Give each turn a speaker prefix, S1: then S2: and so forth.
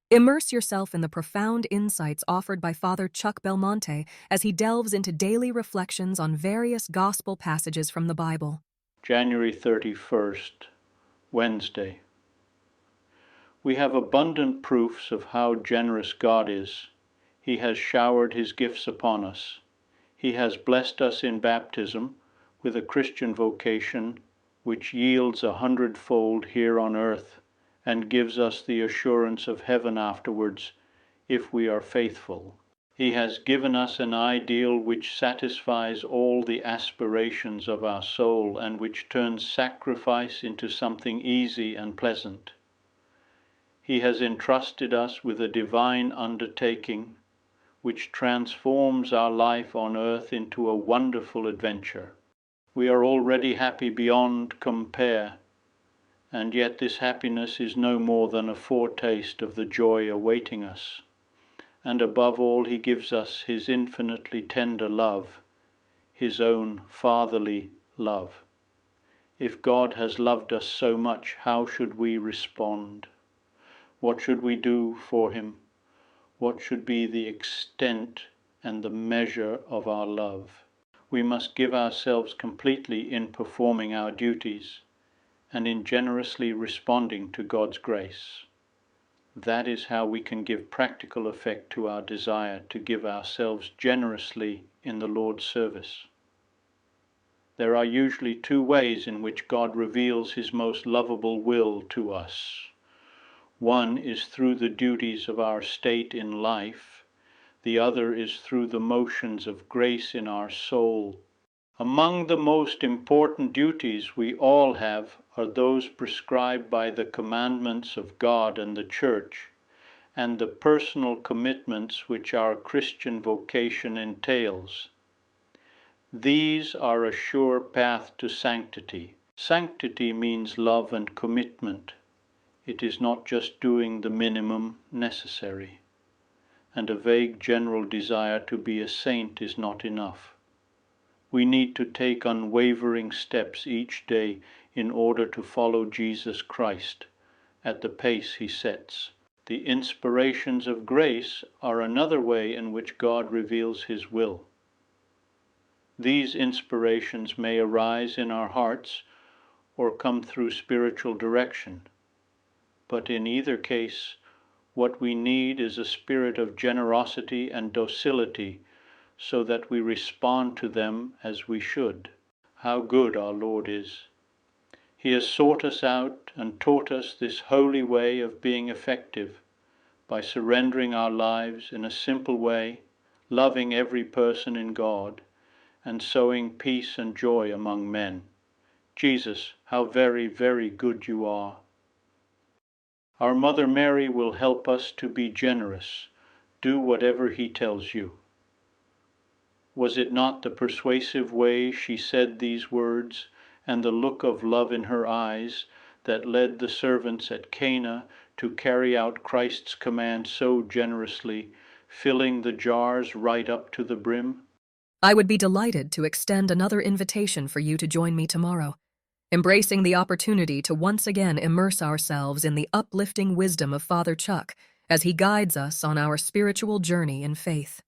S1: Immerse yourself in the profound insights offered by Father Chuck Belmonte as he delves into daily reflections on various gospel passages from the Bible.
S2: January 31st, Wednesday. We have abundant proofs of how generous God is. He has showered his gifts upon us. He has blessed us in baptism with a Christian vocation which yields a hundredfold here on earth and gives us the assurance of heaven afterwards if we are faithful. He has given us an ideal which satisfies all the aspirations of our soul and which turns sacrifice into something easy and pleasant. He has entrusted us with a divine undertaking which transforms our life on earth into a wonderful adventure. We are already happy beyond compare, and yet this happiness is no more than a foretaste of the joy awaiting us. And above all, he gives us his infinitely tender love, his own fatherly love. If God has loved us so much, how should we respond? What should we do for him? What should be the extent and the measure of our love? We must give ourselves completely in performing our duties and in generously responding to God's grace. That is how we can give practical effect to our desire to give ourselves generously in the Lord's service. There are usually two ways in which God reveals his most lovable will to us. One is through the duties of our state in life. The other is through the motions of grace in our soul. Among the most important duties we all have are those prescribed by the commandments of God and the Church, and the personal commitments which our Christian vocation entails. These are a sure path to sanctity. Sanctity means love and commitment. It is not just doing the minimum necessary, and a vague general desire to be a saint is not enough. We need to take unwavering steps each day in order to follow Jesus Christ at the pace he sets. The inspirations of grace are another way in which God reveals his will. These inspirations may arise in our hearts or come through spiritual direction, but in either case, what we need is a spirit of generosity and docility so that we respond to them as we should. How good our Lord is! He has sought us out and taught us this holy way of being effective by surrendering our lives in a simple way, loving every person in God, and sowing peace and joy among men. Jesus, how very, very good you are. Our Mother Mary will help us to be generous. Do whatever he tells you. Was it not the persuasive way she said these words, and the look of love in her eyes, that led the servants at Cana to carry out Christ's command so generously, filling the jars right up to the brim?
S1: I would be delighted to extend another invitation for you to join me tomorrow, embracing the opportunity to once again immerse ourselves in the uplifting wisdom of Father Chuck as he guides us on our spiritual journey in faith.